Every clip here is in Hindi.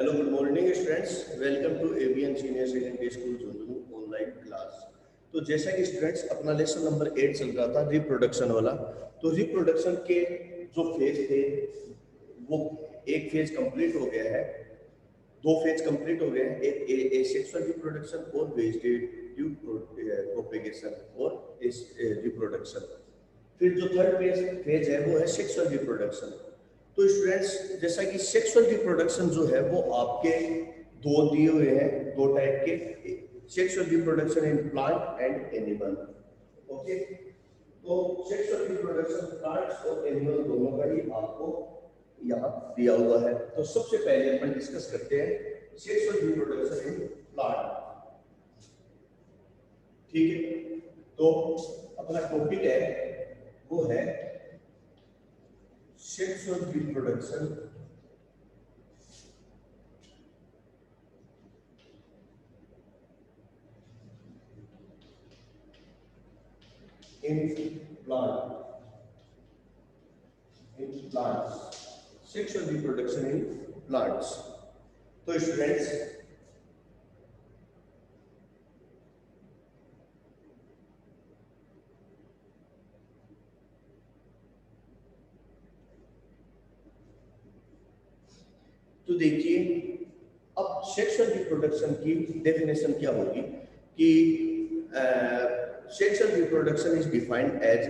Hello good morning students, welcome to ABN senior secondary school Jhunjhunu online class. तो जैसा कि स्टूडेंट्स अपना लेसन नंबर 8 चल रहा था रिप्रोडक्शन वाला। तो रिप्रोडक्शन के जो फेज थे वो एक फेज कंप्लीट हो गया है, दो फेज कंप्लीट हो गए हैं, एक सेक्सुअल रिप्रोडक्शन और वेजिटेटिव प्रोपेगेशन और रिप्रोडक्शन। फिर जो थर्ड फेज है वो है सेक्सुअल रिप्रोडक्शन। तो स्टूडेंट्स जैसा कि सेक्सुअल रिप्रोडक्शन जो है वो आपके दो दिए हुए हैं, दो टाइप के, sexual reproduction in plant and animal. Okay, तो सेक्सुअल रिप्रोडक्शन प्लांट्स और एनिमल दोनों का ही आपको यहाँ दिया हुआ है। तो सबसे पहले अपन डिस्कस करते हैं सेक्सुअल रिप्रोडक्शन इन प्लांट। ठीक है, तो अपना टॉपिक है वो है sexual reproduction in plant, in plants, sexual reproduction in plants। तो स्टूडेंट्स तो देखिए, अब सेक्सुअल रिप्रोडक्शन की डेफिनेशन क्या होगी कि sexual reproduction is defined as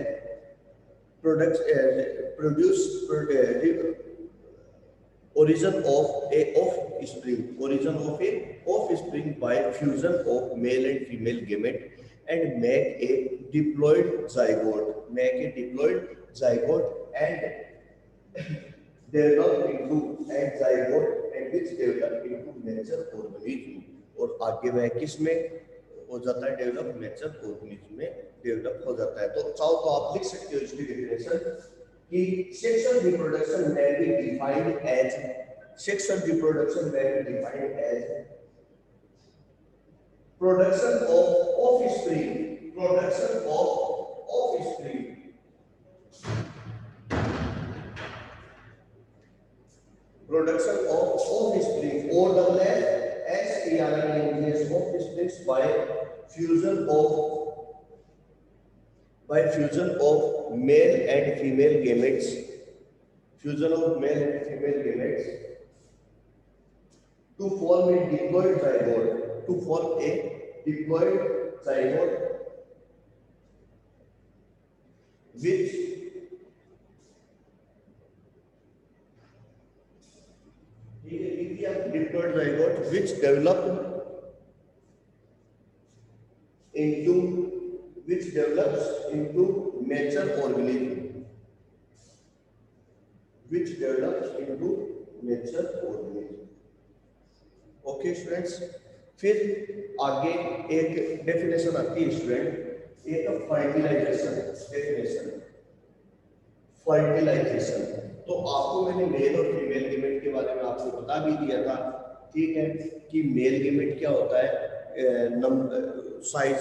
produce origin of a offspring by fusion of male and female gamete and make a diploid zygote and develop into and zygote and which develop into mature organism। और आगे वह किस में हो जाता है, डेवलप नेचर ऑर्गेनिज्म में डेवलप हो जाता है। तो चाहो तो आप लिख सकते हो इसकी डेफिनेशन कि sexual reproduction may be defined as production of offspring or double S-P-R-I-N-G-S offsprings by fusion of male and female gametes, to form a diploid zygote which develops into mature organism, okay students. फिर आगे एक डेफिनेशन आती है स्टूडेंट, एक फर्टिलाइजेशन डेफिनेशन। फर्टिलाइजेशन तो आपको मैंने मेल और फीमेल गेमेट के बारे में आपको बता भी दिया था, ठीक है, कि मेल गेमेट क्या होता है, साइज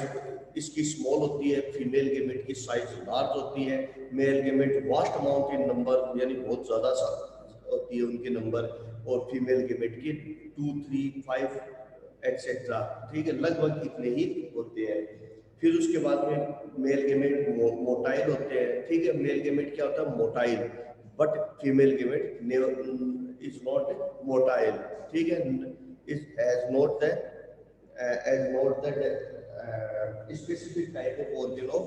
इसकी स्मॉल होती है, फीमेल गेमेट की साइज लार्ज होती है। Male gamete vast amount in number यानी बहुत ज़्यादा होती है उनके नंबर, और फीमेल गेमेट की 2, 3, 5 एक्सेट्रा, ठीक है, लगभग इतने ही होते हैं। फिर उसके बाद में मेल गेमेट मोटाइल होते हैं, ठीक है। मेल गेमेट क्या होता है, motile, but female gamete is not motile, ठीक है, is as not that specific type of organ of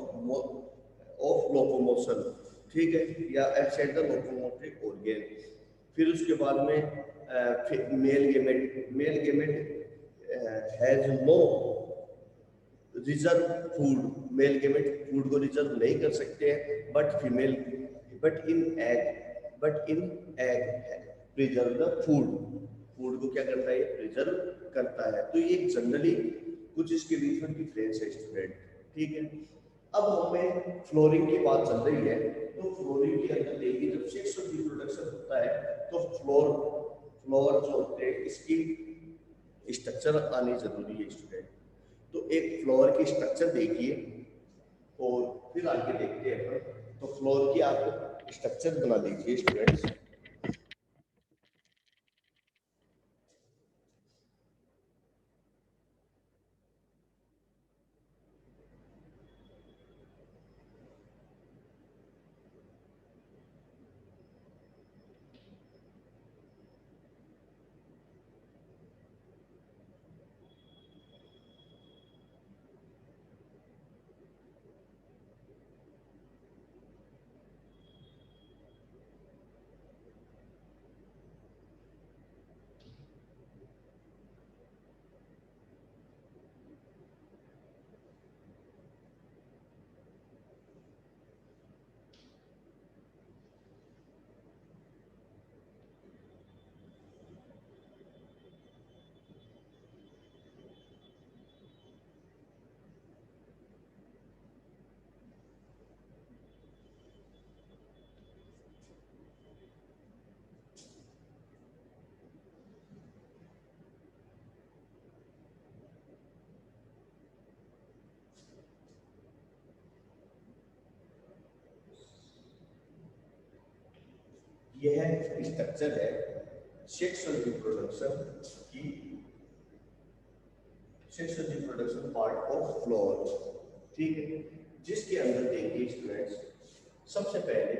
locomotion, ठीक है, या एक्सेट द लोकोमोटिव ऑर्गन। फिर उसके बाद में male gamete has no reserve food, male gamete food को रिजर्व नहीं कर सकते हैं, but in egg preserve the food को क्या करता है, प्रिजर्व करता है। तो ये जनरली कुछ इसके बीच में डिफरेंस है स्टूडेंट, ठीक है। अब हमें फ्लोरिंग की बात चल रही है, तो फ्लोरिंग के अंदर देखिए, जब सेक्सुअल रिप्रोडक्शन होता है तो फ्लोर जो होते हैं इसकी स्ट्रक्चर आनी जरूरी है स्टूडेंट। तो एक फ्लोर की स्ट्रक्चर देखिए और फिर आगे देखते हैं अपन। तो फ्लोर की आप स्ट्रक्चर बना लीजिए स्टूडेंट्स। यह स्ट्रक्चर है सेक्सुअल रिप्रोडक्शन की, sexual reproduction part of floor, ठीक है। जिसके अंदर देखिए स्टूडेंट्स, सबसे पहले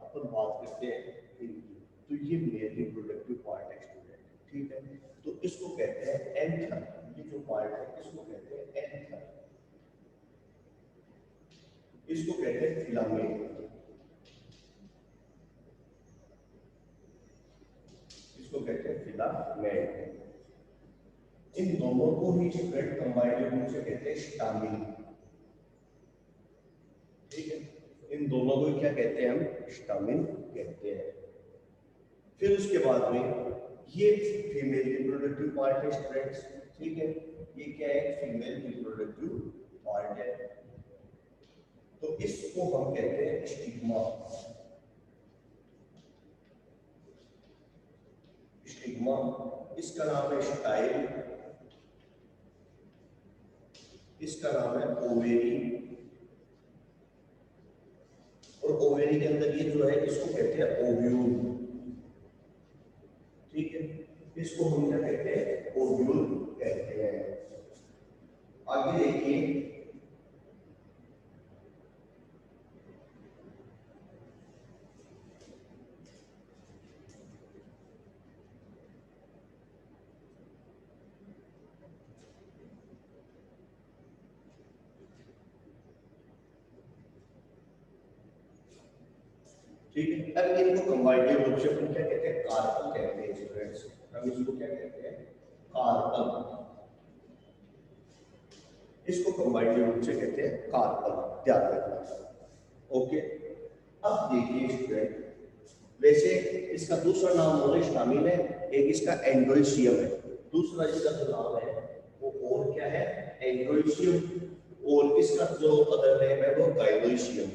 अपन बात करते हैं इनकी, तो ये मेल रिप्रोडक्टिव पार्ट है स्टूडेंट, ठीक है। तो इसको कहते हैं एंथर, ये जो पार्ट है इसको कहते हैं एंथर, इसको कहते हैं फिलामेंट, इसको कहते हैं फिलामेंट। इन दोनों को ही स्टूडेंट कंबाइंड रूप से कहते हैं स्टामिन, ठीक है। इन दोनों को क्या कहते हैं हम? स्टामिन कहते हैं। फिर उसके बाद में ये फीमेल रिप्रोडक्टिव पार्ट है स्टूडेंट्स, ठीक है। ये क्या है? फीमेल रिप्रोडक्टिव पार्ट है। तो इसको हम कहते हैं स्टिग्मा, स्टिग्मा। इसका नाम है स्टाइल, इसका नाम है ओवेरी, और ओवेरी के अंदर ये जो है इसको कहते हैं ओव्यूल, ठीक है। इसको हम क्या कहते हैं? ओव्यूल कहते हैं। आगे देखिए, ठीक है। अब इनको कंबाइंड रूप से हम क्या कहते हैं? कार्पल कहते हैं स्टूडेंट्स। हम इसको क्या कहते हैं? कार्पल। इसको कंबाइंड रूप से कहते हैं कार्पल, ध्यान रखना। ओके, अब देखिए स्टूडेंट, वैसे इसका दूसरा नाम और स्टामिन है, एक इसका एंड्रोइशियम है, दूसरा इसका जो नाम है वो और क्या है? एंड्रोइशियम, और इसका जो अदर नेम है वो गाइनोइशियम।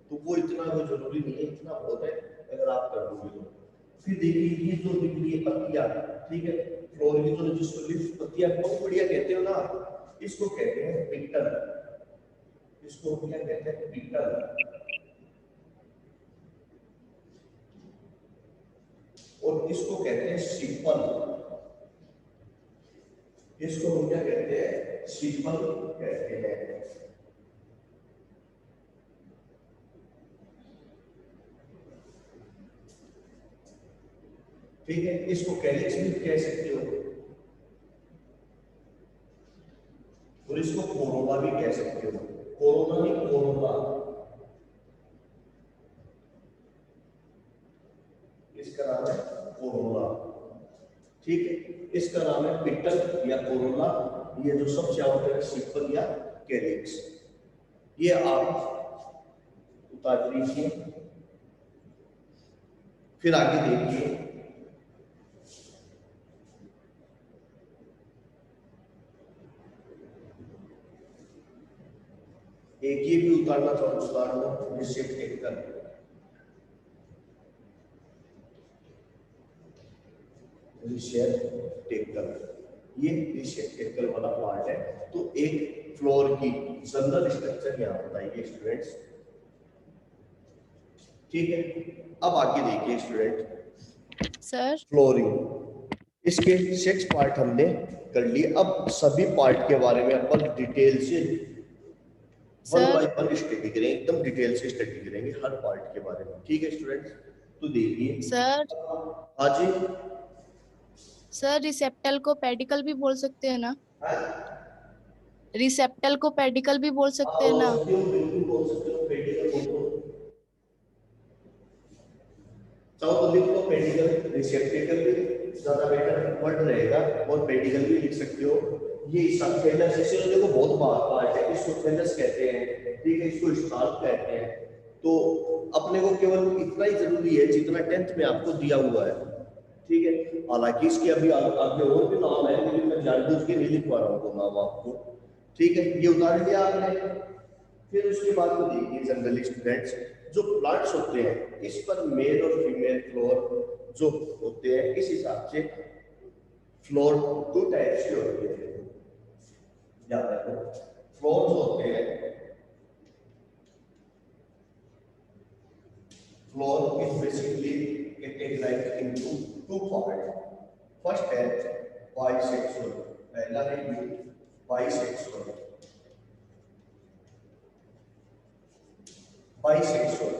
तो वो इतना वो जरूरी नहीं है, इतना बहुत है अगर आप कर दोगे तो। फिर देखिए ये जो निकली है पत्तियां, ठीक है, फ्लोर की जो जिसको लिफ्ट पत्तियां पंखुड़ियां कहते हो ना, इसको कहते हैं पिक्टल, इसको क्या कहते हैं? पिक्टल। और इसको कहते हैं सिपल, इसको हम क्या कहते हैं? सिपल कहते हैं। ठीक है, इसको कैलिक्स भी कह सकते हो, और इसको कोरोना भी कह सकते हो। कोरोना नहीं, कोरोना, इसका नाम है कोरोना, ठीक है। इसका नाम है पिटल या कोरोना। ये जो सबसे आउटर है सिपल या कैलिक्स, ये आप उतार लीजिए। फिर आगे देखिए, एक ये भी उतारना था, उतार लो, रिसेप्टेकल, रिसेप्टेकल, ये रिसेप्टेकल वाला पार्ट है। तो एक फ्लोर की जनरल स्ट्रक्चर यहाँ बताइए स्टूडेंट्स, ठीक है। अब आगे देखिए स्टूडेंट, सर फ्लोरिंग, इसके 6 पार्ट हमने कर लिए। अब सभी पार्ट के बारे में अपन डिटेल से वन बाय वन स्टडी करेंगे, एकदम डिटेल से स्टडी करेंगे हर पार्ट के बारे में, ठीक है स्टूडेंट्स। तो देखिए सर, आज सर रिसेप्टल को पेडिकल भी बोल सकते हैं ना? रिसेप्टल को पेडिकल भी बोल सकते हैं बोल ना? सकते हो, बिल्कुल बोल सकते हो, पेडिकल बोल दो, चाहो तो लिख लो पेडिकल, रिसेप्टेकल भी ज्यादा बेटर वर्ड रहेगा, और पेडिकल भी लिख सकते हो। ये इसका थैलस, इसे तो देखो बहुत पार्ट है, इसको थैलस कहते हैं, ठीक है, इसको स्टार्च कहते हैं। तो अपने को केवल इतना ही जरूरी है जितना 10th में आपको दिया हुआ है, ठीक है। हालांकि इसके अभी आगे और भी नाम है, लेकिन मैं जानबूझ के नहीं लिखवा रहा हूँ वो नाम आपको, ठीक है। ये उतार लिया आपने। फिर उसके बाद में देखिए जनरली स्टूडेंट्स, जो प्लांट्स होते हैं इस पर मेल और फीमेल फ्लोर जो होते हैं, इस हिसाब से फ्लोर 2 टाइप्स के होते हैं। याद रखो, फ्लोर जो होते हैं, flower is basically categorize into two part. First है बाइसेक्सुअल, पहला है ये बाइसेक्सुअल। बाइसेक्सुअल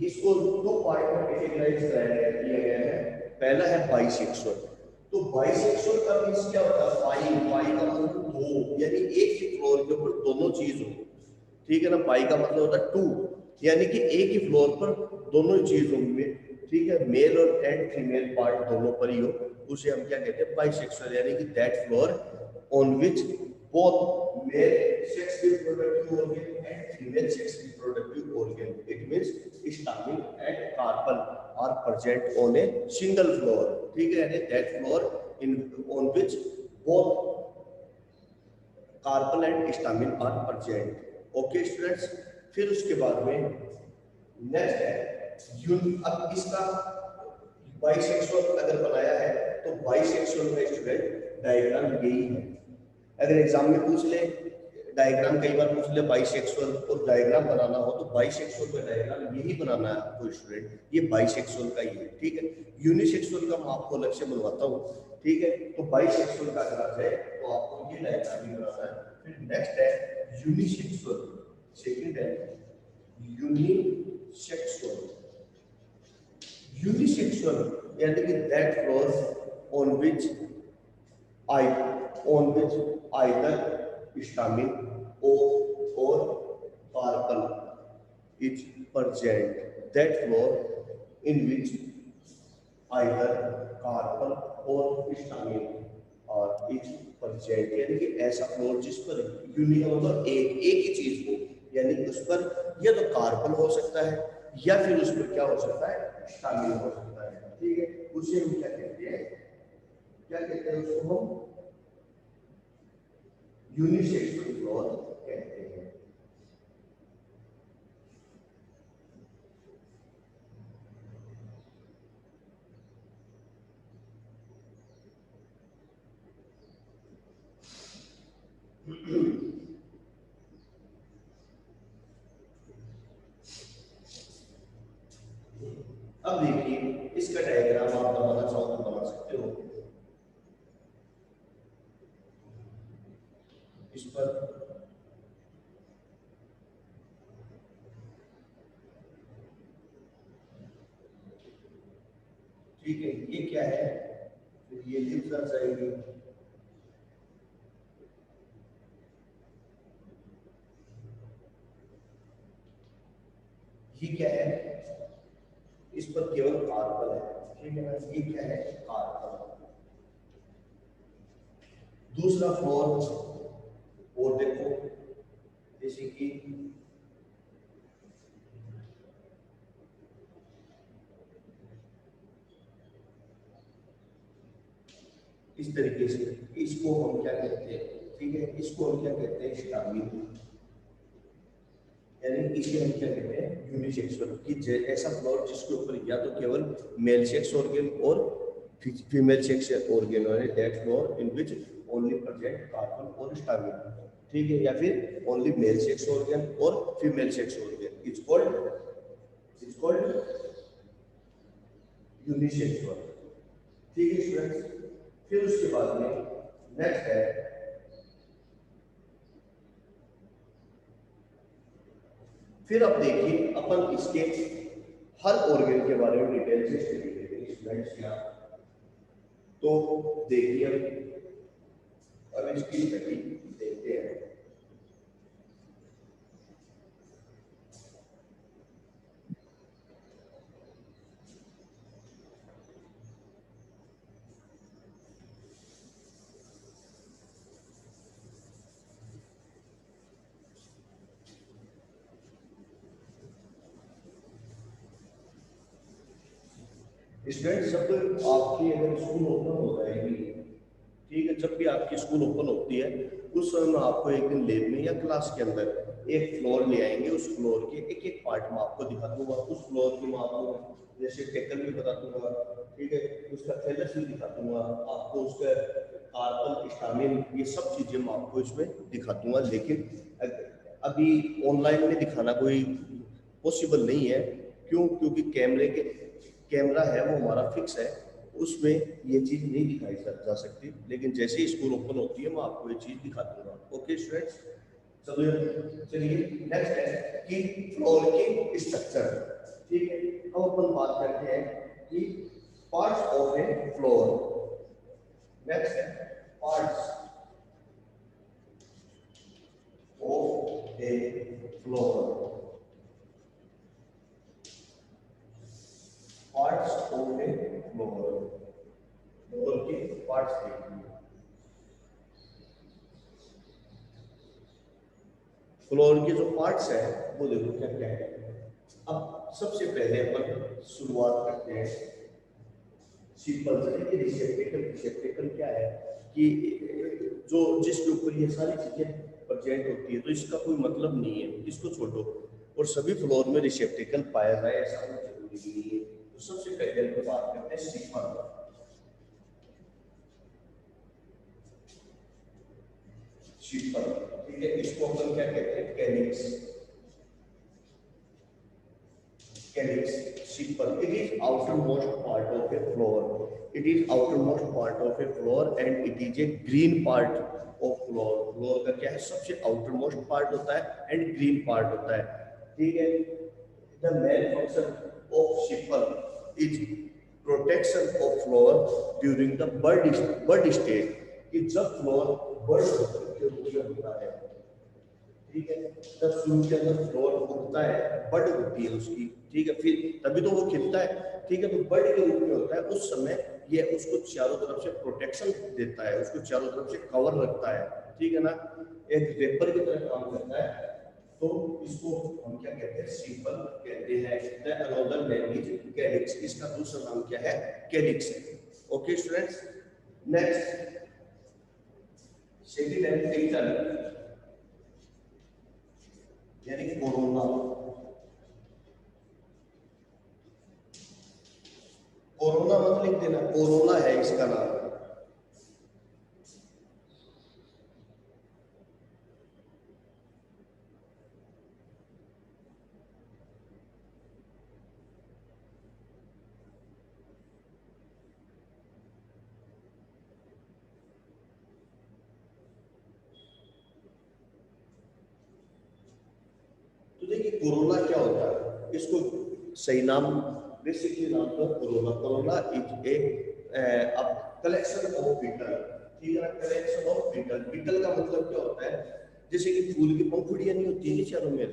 इसको दो पार्ट में कैटेगराइज किया गया है। पहला है बाइसेक्सुअल। तो बाइसेक्सुअल का मींस क्या होता है? बाई का मतलब दो, यानी एक ही फ्लोर के ऊपर दोनों चीज हो, ठीक है ना। बाई का मतलब होता है टू, यानी कि एक ही फ्लोर पर दोनों चीज होंगे, ठीक है। मेल और एंड फीमेल पार्ट दोनों पर ही हो, उसे हम क्या कहते हैं? बाइसेक्सुअल, यानी कि that floor on which both male sex reproductive organ and female sex reproductive organ, it means stamen and carpel are present on a single floor, ठीक है। यानी that floor in on which both carpel and stamen are present, okay students। फिर उसके बाद में नेक्स्ट है अब इसका बाइसेक्सुअल अगर बनाया है तो बाइसेक्सुअल का स्टूडेंट डायग्राम यही है। अगर एग्जाम में पूछ ले डायग्राम, कई बार पूछ ले बाइसेक्सुअल और डायग्राम बनाना हो तो बाइसेक्सुअल का डायग्राम यही बनाना है आपको स्टूडेंट, ये बाइसेक्सुअल का ही है, ठीक है। यूनिसेक्सुअल का मैं आपको अलग से बनवाता हूँ, ठीक है। तो बाइसेक्सुअल का अगर है तो आपको ये डायग्राम भी बनाना है। फिर नेक्स्ट है यूनिसेक्सुअल, सेकंड है यूनिसेक्सुअल। यूनिसेक्सुअल यानी कि that floor on which either stamen or carpel is present, that floor in which either carpel or stamen is present, यानी कि ऐसा फ्लोर जिस पर मतलब एक ही चीज हो, यानी कि उस पर या तो कार्पल हो सकता है या फिर उस पर क्या हो सकता है? स्टामिन हो सकता है, ठीक है। उसे हम क्या कहते हैं? उसको हम यूनिसेक्सुअल फ्लोर कहते हैं। अब देखिए इसका डायग्राम आप बनाना चाहो तो बना सकते हो। इस पर ठीक है, ये क्या है? ये लिप्स आ जाएगी, ये क्या है? इस पर केवल कार्बन है, ठीक है ना। ये क्या है? कार्बन। दूसरा फ्लोर और देखो, जैसे कि इस तरीके से, इसको हम क्या कहते हैं? ठीक है, इसको हम क्या कहते हैं? स्टामिन, यानी इसे हम क्या कहते हैं? यूनिसेक्सुअल, कि ऐसा फ्लोर जिसके ऊपर या तो केवल मेल सेक्स ऑर्गन और फीमेल सेक्स ऑर्गन है, that floor in which only present carbon और स्टामिन, ठीक है। या फिर ओनली मेल सेक्स ऑर्गन और female sex organ, it's called unisexual, ठीक है स्टूडेंट्स। फिर उसके बाद में नेक्स्ट है फिर अब देखिए अपन इसके हर ऑर्गन के बारे में डिटेल से स्टडी करेंगे स्टूडेंट्स। क्या तो देखिए अब इसकी स्टडी देखते हैं। स्टूडेंट जब आपकी अगर स्कूल ओपन हो जाएगी, ठीक है, जब भी आपकी स्कूल ओपन होती है उस समय मैं आपको एक दिन लैब में या क्लास के अंदर एक फ्लोर ले आएंगे, उस फ्लोर के एक एक पार्ट में आपको दिखा दूंगा। उस फ्लोर की मैं आपको जैसे टेकल भी बता दूंगा, ठीक है, उसका थैलस भी दिखा दूंगा आपको, उसका कार्बन स्टामिन, ये सब चीजें मैं आपको इसमें दिखा दूंगा। लेकिन अभी ऑनलाइन में दिखाना कोई पॉसिबल नहीं है, क्यों? क्योंकि कैमरा है वो हमारा फिक्स है, उसमें ये चीज नहीं दिखाई जा सकती, लेकिन जैसे ही स्कूल ओपन होती है मैं आपको ये चीज दिखा दूंगा। ओके स्टूडेंट्स, चलिए नेक्स्ट है कि फ्लोर की स्ट्रक्चर। ठीक है, अब अपन बात करते हैं कि parts of a floor. Next है parts of a floor. Parts of a floor, floor के पार्ट्स देखिए। फ्लोर के जो पार्ट्स है वो देखो क्या क्या है। अब सबसे पहले अपन शुरुआत करते हैं सिंपल से। रिसेप्टेकल क्या है कि जो जिसके ऊपर ये सारी चीजें प्रेजेंट होती है, तो इसका कोई मतलब नहीं है, इसको छोड़ो। और सभी फ्लोर में रिसेप्टेकल पाया जाए ऐसा कोई जरूरी नहीं है। तो सबसे पहले हम बात करते हैं सिंपल। सिंपल, ठीक है, इसको अपन क्या कहते हैं? Calyx. Calyx, simple. It is outermost part of a floor. It is outermost part of a floor and it is a green part of floor. Floor का क्या है? सबसे outermost part होता है and green part होता है। ठीक है। The main function of simple is protection of floor during the bud stage. कि जब floor bud के रूप में होता है, ठीक है, जब शुरू के अंदर फ्लोर उगता है, बड होती है उसकी, ठीक है, फिर तभी तो वो खिलता है, ठीक है, तो बड के रूप में होता है। उस समय ये उसको चारों तरफ से प्रोटेक्शन देता है, उसको चारों तरफ से कवर रखता है, ठीक है ना, एक रेपर की तरह काम करता है। तो इसको हम क्या कहते हैं? सिंपल कहते हैं। The another name is calyx. इसका दूसरा नाम क्या है? कैलिक्स है। ओके स्टूडेंट्स, नेक्स्ट सेकंड है पेटल, यानी कि कोरोना। कोरोना मत लिख देना, कोरोना है इसका नाम। तो देखिए कोरोना क्या होता है, इसको सही नाम बेसिकली नाम तो कोरोना। कोरोना इज ए अब कलेक्शन ऑफ बीटल, ठीक है ना, कलेक्शन ऑफ बीटल। बीटल का मतलब क्या होता है? जैसे कि फूल की पंखुड़ियां नहीं होती है चारों में,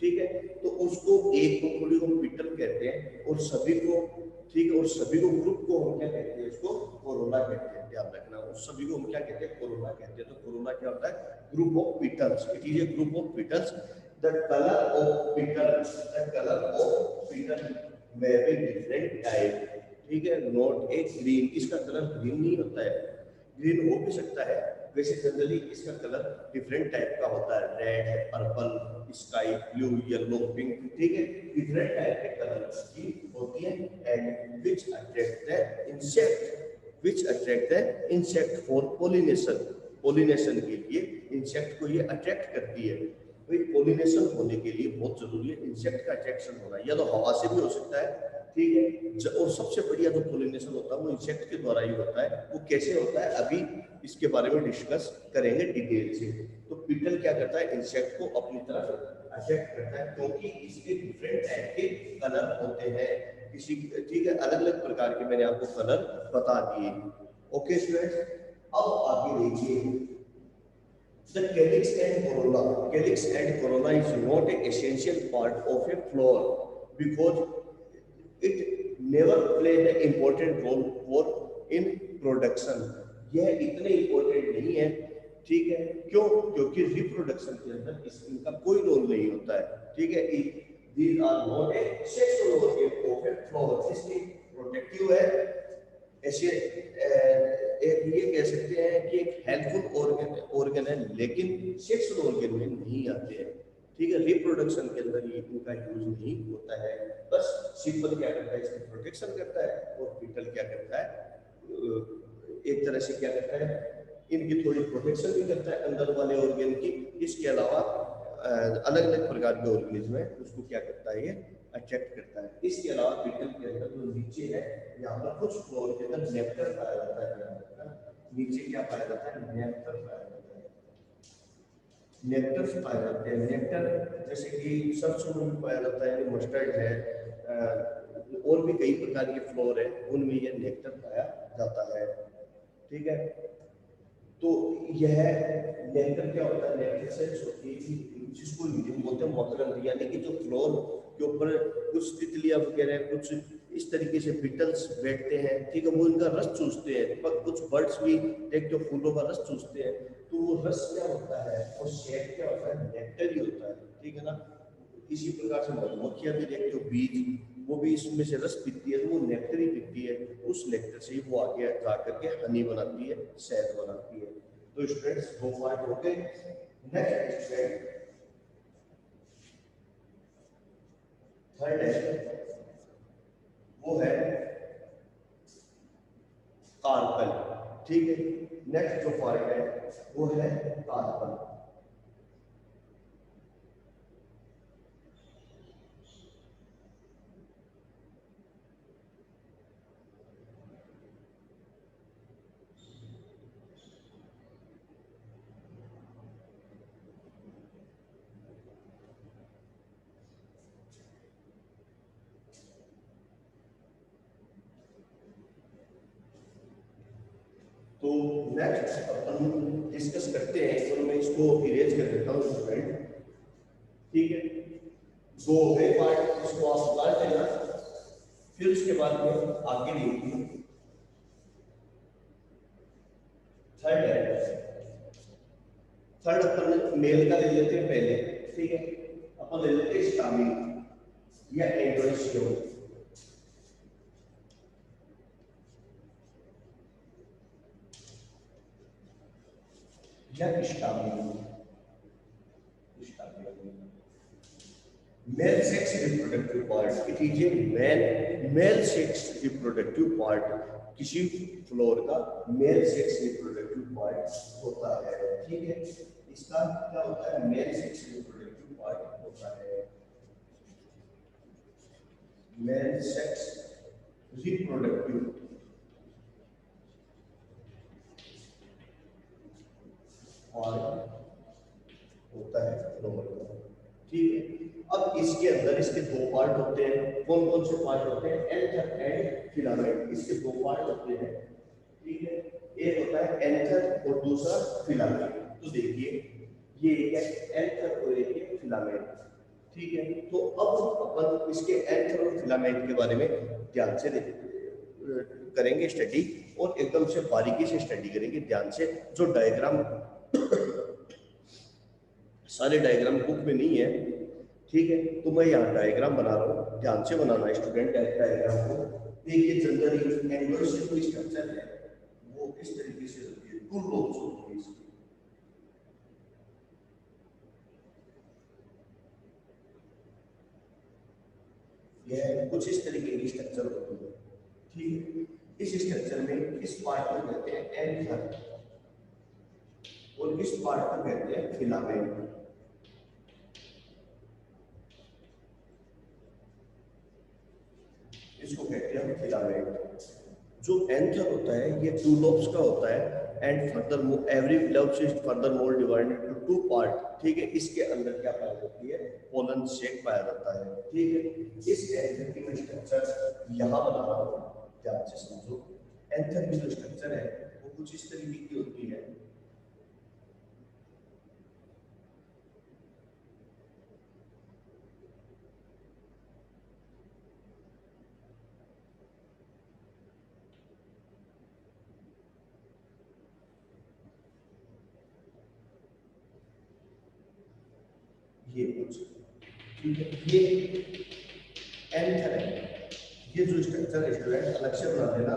ठीक है, तो उसको एक पंखुड़ी को बीटल कहते हैं और सभी को, ठीक है, और सभी को ग्रुप को हम क्या कहते हैं? इसको कोरोना कहते हैं। ध्यान रखना, उस सभी को हम क्या कहते हैं? कोरोना कहते हैं। तो कोरोना क्या होता है? Group of petals. It is a group of petals. The color of petals, the color of petal may be different type, ठीक है, नॉट ए ग्रीन। इसका कलर ग्रीन नहीं होता है, ग्रीन हो भी सकता है, वैसे जनरली इसका कलर डिफरेंट टाइप का होता है, red, purple, sky blue, yellow, pink, ठीक है, डिफरेंट टाइप के कलर की होती है। And which attract the insect for pollination. Pollination के लिए इंसेक्ट को ये अट्रैक्ट करती है। पोलिनेशन होने के लिए बहुत जरूरी है इंसेक्ट का अट्रैक्शन होना, या तो हवा से भी हो सकता है, ठीक है, और सबसे बढ़िया जो पोलिनेशन होता है वो इंसेक्ट के द्वारा ही होता है। वो कैसे होता है अभी इसके बारे में डिस्कस करेंगे डिटेल से। तो पीटल क्या करता है? इंसेक्ट को अपनी तरफ अट्रैक्ट करता है, क्योंकि इसके डिफरेंट टाइप के कलर होते हैं, किसी, ठीक है, अलग अलग प्रकार के मैंने आपको कलर बता दिए। ओके स्टूडेंट्स, अब आगे देखिए the calyx and corolla. Calyx and corolla is not an essential part of a flower because it never play the important role for in production. यह इतने important नहीं है, ठीक है, क्यों? क्योंकि रिप्रोडक्शन के अंदर इनका कोई रोल नहीं होता है, ठीक है। These are not a sexual organ of a flower. इसलिए प्रोटेक्टिव है, ऐसे ये कह सकते हैं कि एक हेल्पफुल ऑर्गन है, लेकिन सेक्सुअल ऑर्गन में नहीं आते हैं, ठीक है, रिप्रोडक्शन के अंदर ये इनका यूज नहीं होता है। बस सिंपल क्या करता है? इसकी प्रोटेक्शन करता है, और पीटल क्या करता है? एक तरह से क्या करता है? इनकी थोड़ी प्रोटेक्शन भी करता है अंदर वाले ऑर्गन की। इसके अलावा अलग अलग प्रकार के ऑर्गेनिज्म है, उसको क्या करता है? ये अट्रैक्ट करता है। इसके अलावा बीटल के अंदर जो नीचे है यहाँ पर कुछ फ्लोर के अंदर नेक्टर पाया जाता है। नीचे क्या पाया जाता है? नेक्टर पाया जाता है। नेक्टर्स पाए जाते हैं। नेक्टर जैसे कि सरसों में पाया जाता है, मस्टर्ड है, और भी कई प्रकार के फ्लोर है, उनमें यह नेक्टर पाया जाता है। ठीक है, तो यह नेक्टर क्या होता है? नेक्टर से होती है जिसको हिंदी में बोलते हैं मकरंद, यानी कि जो फ्लोर के ऊपर कुछ तितलियां वगैरह कुछ इस तरीके से बीटल्स बैठते हैं, ठीक है, वो इनका रस चूसते हैं। पर कुछ बर्ड्स भी देख जो फूलों का रस चूसते हैं, तो वो रस क्या होता है? वो शेक क्या होता है? नेक्टर ही होता है। ठीक है ना। इसी प्रकार से मधुमक्खियां भी देखते हो बीज, वो भी इसमें से रस पीती है, तो वो नेक्टर ही पीती है। उस नेक्टर से ही वो आगे जा करके हनी बनाती है, शहद बनाती है। तो स्टूडेंट्स दो पार्ट हो गए। नेक्स्ट स्टूडेंट थर्ड है, वो है कार्पल। ठीक है, नेक्स्ट जो पार्ट है वो है कार्पल। तो नेक्स्ट अपन डिस्कस करते हैं, तो मैं इसको इरेज कर देता हूँ स्टूडेंट। ठीक है, दो है पार्ट, इसको आप निकाल देना, फिर उसके बाद में आगे लिखिए। थर्ड है, थर्ड अपन मेल का ले लेते हैं पहले। ठीक है, अपन ले लेते हैं स्टामिन या एंड्रोसियम या stamen. Male sex reproductive part, it is a male sex reproductive part। किसी फ्लोर का मेल सेक्स रिप्रोडक्टिव पार्ट होता है। ठीक है, इसका क्या होता है? मेल सेक्स रिप्रोडक्टिव पार्ट होता है। मेल सेक्स रिप्रोडक्टिव पार्ट होता है फ्लोर का। ठीक है, अब इसके अंदर इसके दो पार्ट होते हैं। कौन कौन से पार्ट होते हैं? Anther and filament. इसके दो पार्ट होते हैं। ठीक है, एक होता है एंथर और दूसरा फिलामेंट। तो देखिए ये एक है एंथर और एक है फिलामेंट। ठीक है, तो अब अपन इसके एंथर और फिलामेंट के बारे में ध्यान से करेंगे स्टडी, और एकदम से बारीकी से स्टडी करेंगे ध्यान से। जो डायग्राम सारे डायग्राम बुक में नहीं है, ठीक है, तो मैं यहाँ डायग्राम बना रहा हूँ, ध्यान से बनाना स्टूडेंट डायग्राम को। देखिए जनरली एंग्लोसियम की स्ट्रक्चर है वो इस तरीके से होती है, टू लोब्स होती है इसकी। यह कुछ इस तरीके की स्ट्रक्चर होती है। ठीक है, इस स्ट्रक्चर में इस पार्ट को कहते हैं एंथर और इस पार्ट को कहते हैं फिलामेंट। इसको कहते हैं फिलामेंट। जो एंथर होता है ये टू लोब्स का होता है, and further every lobes is further more divided to two part. ठीक है, इसके अंदर क्या पाया जाती है? पोलन शेक पाया जाता है। ठीक है, इस एंथर की स्ट्रक्चर यहाँ बना रहा हूँ, ध्यान से समझो। एंथर की जो स्ट्रक्चर है वो कुछ इस तरीके की होती है। ये कुछ, ठीक है, ये एंथर है। ये जो स्ट्रक्चर है स्टूडेंट अलग से बना देना।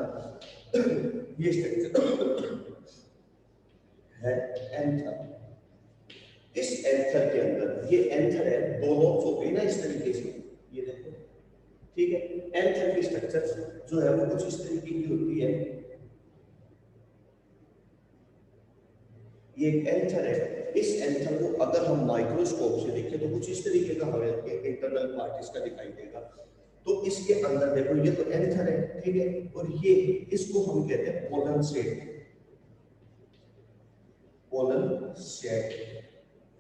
ये स्ट्रक्चर है एंथर। इस एंथर के अंदर ये एंथर है, दो लोब्स हो गई ना इस तरीके से, ये देखो। ठीक है, एंथर की स्ट्रक्चर जो है वो कुछ इस तरीके की होती है। ये एक एंथर है। इस एंथर को अगर हम माइक्रोस्कोप से देखें तो कुछ इस तरीके का हमें इंटरनल पार्ट इसका दिखाई देगा। तो इसके अंदर देखो ये तो एंथर है, ठीक है, और ये इसको हम कहते हैं पोलन सेट, पोलन सेट,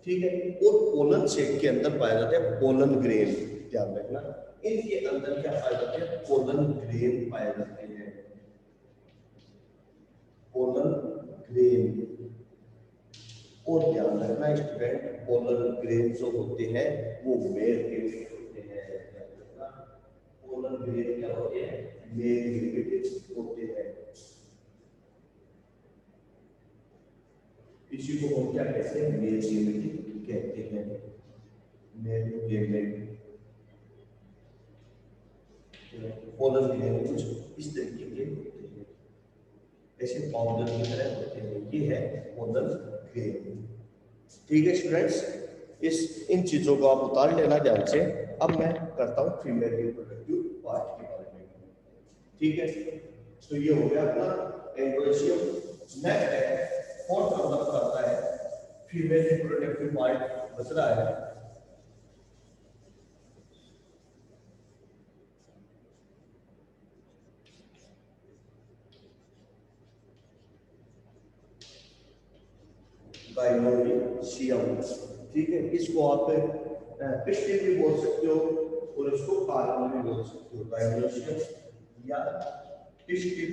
ठीक है। और पोलन सेट के अंदर पाया जाता है पोलन ग्रेन, ध्यान रखना, इनके अंदर क्या पाया जाता है, पोलन ग्रेन पाए जाते हैं, पोलन ग्रेन। और ध्यान रखना स्टूडेंट, पोलन ग्रेन जो होते हैं वो मेल के होते हैं, पोलन ग्रेन क्या होते हैं, मेल लिमिटेड होते हैं। इसी को हम क्या कहते हैं, मेल लिमिटेड कहते हैं, मेल लिमिटेड। पोलन ग्रेन कुछ इस तरीके के होते हैं, ऐसे पाउडर की तरह होते हैं, ये है पोलन ग्रेन, ठीक है स्टूडेंट्स। इन चीजों को आप उतार लेना ध्यान से। अब मैं करता हूँ फीमेल रिप्रोडक्टिव पार्ट के बारे में, ठीक है। तो ये हो गया अपना एंड्रोशियम। नेक्स्ट है फोर्थ नंबर पर आता है फीमेल रिप्रोडक्टिव पार्ट, बच रहा है गाइनोशियम, ठीक है। इसको आप पिस्टिल भी बोल सकते हो और इसको कार्बन भी बोल सकते हो, गाइनोशियम या पिस्टिल,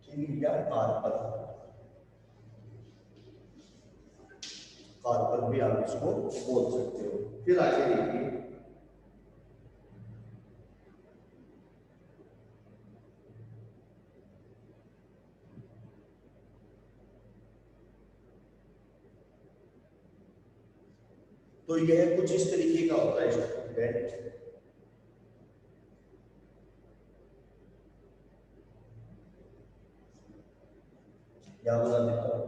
ठीक, या कार्बन, कार्बन भी आप इसको बोल सकते हो। फिर आगे देखिए, तो यह कुछ इस तरीके का होता है स्टूडेंट, यहाँ बना देता हूं।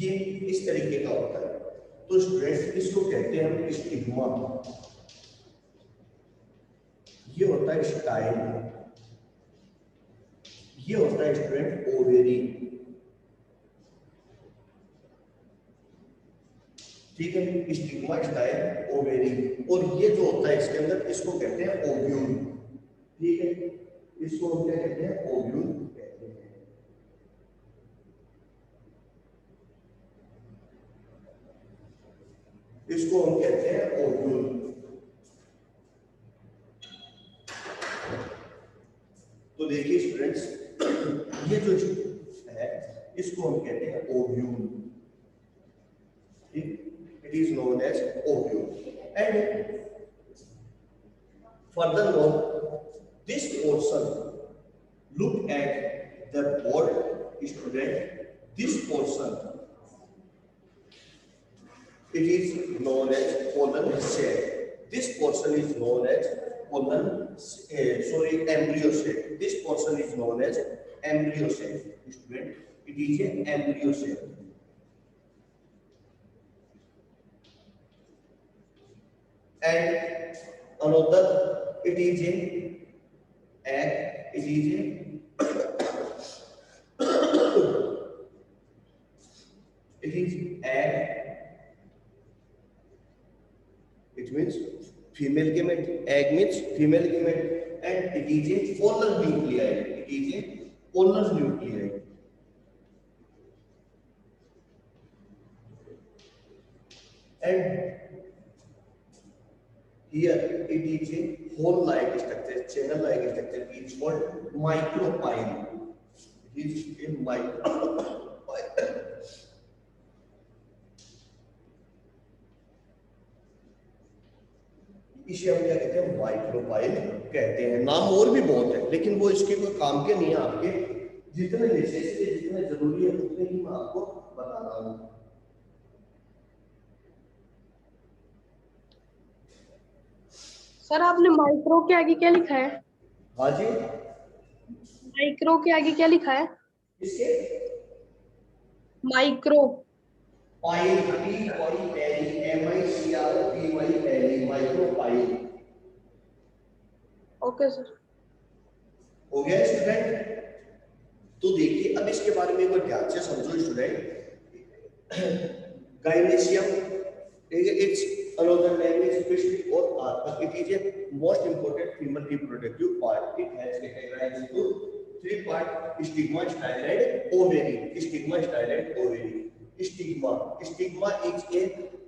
ये इस तरीके का होता है। तो स्टूडेंट इसको कहते हैं हम स्टिग्मा, ये होता है स्टाइल, ये होता है स्टूडेंट ओवेरी, ठीक है, स्टिग्मा, स्टाइल, ओवेरी। और ये जो होता है इसके अंदर, इसको कहते हैं ओव्यूल, ठीक है, इसको हम क्या कहते हैं, ओव्यूल कहते हैं। इसको हम कहते हैं ओव्यूल। तो देखिए स्टूडेंट्स, ये जो है इसको हम कहते हैं ovule, it is known as ovule. And furthermore, this portion, look at the board student, this portion, it is known as pollen sac. This portion is known as pollen, embryo sac. This portion is known as embryo sac. Student, it is an embryo sac. And another, it is a egg, it is a it is egg, it means female gamete, egg means female gamete, and it is a polar nuclei, it is a polar nuclei. And here it is a hole-like structure, channel-like structure. It's called micropyle. It is a micropyle. इसे हम क्या कहते हैं, माइक्रोपाइल कहते हैं। नाम और भी बहुत है, लेकिन वो इसके कोई काम के नहीं है आपके, जितने नेसेसरी, जितने जरूरी है उतने ही मैं आपको बता रहा हूँ। सर आपने माइक्रो के आगे क्या लिखा है? हाँ जी, माइक्रो के आगे क्या लिखा है? इसके micro. Pile, PYLE, micro pile. Okay sir. हो गया स्टूडेंट? तो देखिए अब इसके बारे में एक बार ध्यान से समझो student. Gynoecium, it's another name is fish or arthur. It is a most important female reproductive part. It has categorized into three parts: stigma, style and ovary. Stigma, style and ovary. Stigma is a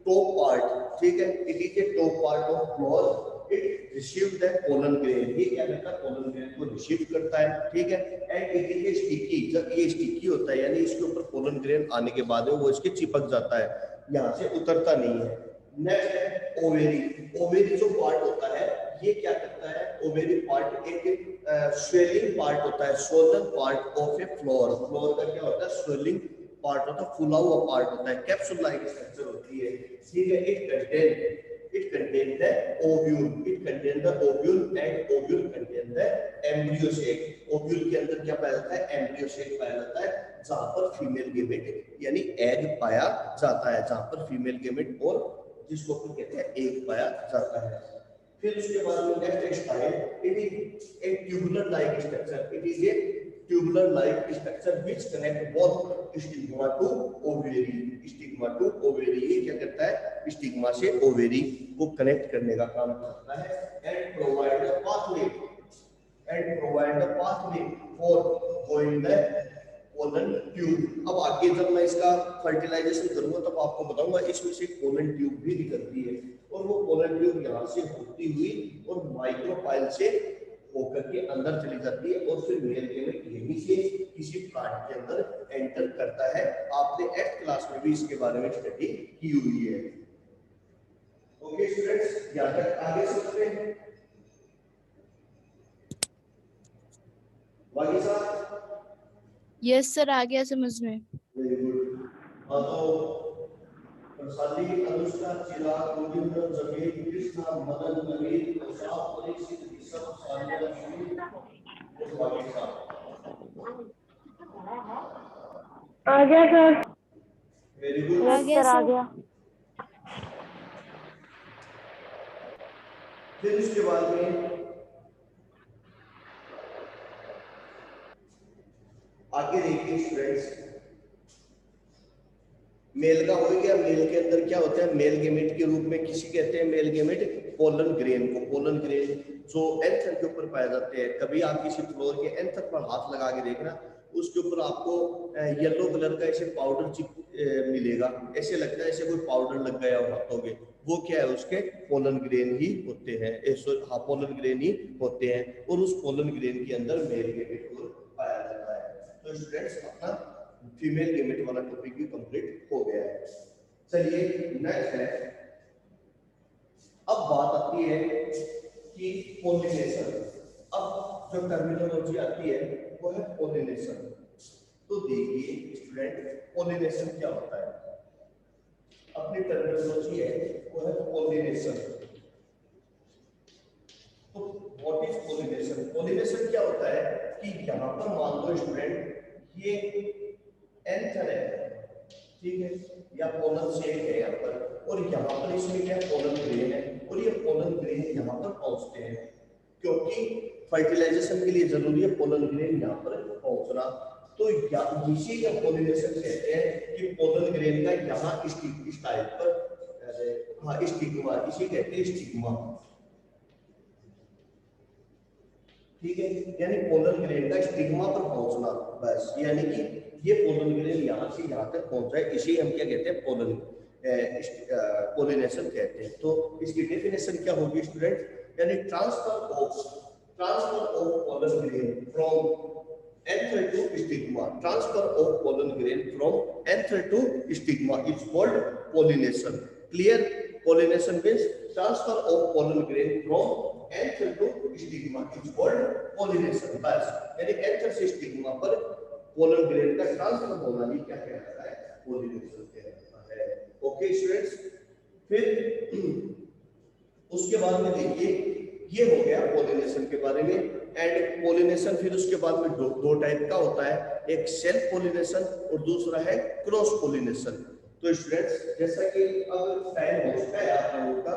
top part, ठीक है? It is a top part of flower. It receives the pollen grain. ये क्या करता है? pollen grain को receive करता है, ठीक है? And it is a sticky. जब ये sticky होता है यानी इसके ऊपर pollen grain आने के बाद वो इसके चिपक जाता है, यहाँ से उतरता नहीं है। नेक्स्ट है ओवेरी। ओवेरी जो पार्ट होता है ये क्या करता है? ओवेरी पार्ट एक स्वेलिंग पार्ट होता है, swollen part of a floor. Floor का क्या होता है? स्वेलिंग पार्ट होता है, फुला हुआ पार्ट होता है, कैप्सूल लाइक स्ट्रक्चर होती है, ठीक है? It contain the ovule, it contain the ovule and ovule contain the embryo sac. Ovule के अंदर क्या पाया जाता है? एम्ब्रियो सेक पाया जाता है, जहां पर फीमेल गेमेट यानी एग पाया जाता है, जहां पर फीमेल गेमेट और जिसको अपन कहते हैं एग पाया जाता है। फिर उसके बाद में next style, it is a tubular like structure. It is a tubular like structure which connect both stigma to ovary. Stigma to ovary, ये क्या करता है? स्टिग्मा से ओवेरी को कनेक्ट करने का काम करता है and provide the pathway for going the pollen tube. अब आगे जब मैं इसका फर्टिलाइजेशन करूंगा तब आपको बताऊंगा इसमें से पोलन ट्यूब भी निकलती है और वो पोलन ट्यूब यहाँ से होती हुई और माइक्रोपाइल से होकर के अंदर चली जाती है और फिर मेल गेमेट यहीं से किसी प्लांट के अंदर एंटर करता है। आपने 8th क्लास में भी इसके बारे में स्टडी की हुई है। ओके स्टूडेंट्स, यहाँ तक आगे समझते हैं? बाकी साहब? यस सर, आ गया समझ में। Very good. हाँ तो प्रसादी, अनुष्का, चिराग, गोविंद, जमीर, कृष्णा, मदन, नवीन, प्रसाद, परीक्षित, ऋषभ, सानिया, सुनील और बाकी साहब। आ गया सर। Very good. आ गया आ सर। गया। फिर उसके बाद में आगे देखिए स्टूडेंट्स, मेल का हो गया। मेल के अंदर क्या होता है? मेल गेमेट के रूप में किसी कहते हैं मेल गेमेट पोलन ग्रेन को। पोलन ग्रेन जो एंथर के ऊपर पाए जाते हैं। कभी आप किसी फ्लोर के एंथर पर हाथ लगा के देखना, उसके ऊपर आपको येलो कलर का ऐसे पाउडर चिप मिलेगा, ऐसे लगता है ऐसे कोई पाउडर लग गया हो हाथों के। वो क्या है? उसके पोलन ग्रेन ही होते हैं, हाँ पोलन ग्रेन ही होते हैं और उस पोलन ग्रेन के अंदर मेल गेमेट को पाया जाता है। तो स्टूडेंट्स अपना फीमेल गेमेट वाला टॉपिक भी कंप्लीट हो गया है। चलिए नेक्स्ट है, अब बात आती है कि पोलिनेशन। अब जो टर्मिनोलॉजी आती है वो है पोलिनेशन। तो देखिए स्टूडेंट, पोलिनेशन क्या होता है? अपनी टर्मिनोलॉजी है वो है पोलिनेशन। तो व्हाट इज पोलिनेशन? पोलिनेशन क्या होता है कि यहाँ पर मान लो स्टूडेंट ये एंथर है, ठीक है, या पोलन सेक है यहाँ पर, और यहाँ पर इसमें क्या पोलन ग्रेन है और ये पोलन ग्रेन यहाँ पर पहुंचते हैं क्योंकि फर्टिलाइजेशन के लिए जरूरी है पोलन ग्रेन यहाँ पर पहुंचना। तो इसी का पोलिनेशन कहते हैं कि पोलन ग्रेन का यहाँ इस टाइप पर हाँ स्टिग्मा, इसी कहते हैं स्टिग्मा, ठीक है? यानी पोलन ग्रेन का स्टिग्मा पर पहुंचना, बस। यानी कि ये पोलन ग्रेन यहाँ से यहाँ तक पहुंच जाए, इसे हम क्या कहते हैं? पोलिनेशन कहते हैं। तो इसकी डेफिनेशन क्या होगी स्टूडेंट? यानी transfer of pollen grain from anther to stigma. Transfer of pollen grain from anther to stigma is called pollination. Clear? Pollination means transfer of pollen grain from anther to stigma is called pollination. बस, यानी anther से stigma पर pollen grain का ट्रांसफर होना ही क्या कहलाता है? pollination कहलाता है। ओके स्टूडेंट्स, फिर उसके बाद में देखिए ये हो गया पोलिनेशन के बारे में। एंड पोलिनेशन फिर उसके बाद में दो टाइप का होता है, एक सेल्फ पोलिनेशन और दूसरा है क्रॉस पोलिनेशन। तो स्टूडेंट्स जैसा कि अब टाइम हो चुका है आप लोगों का,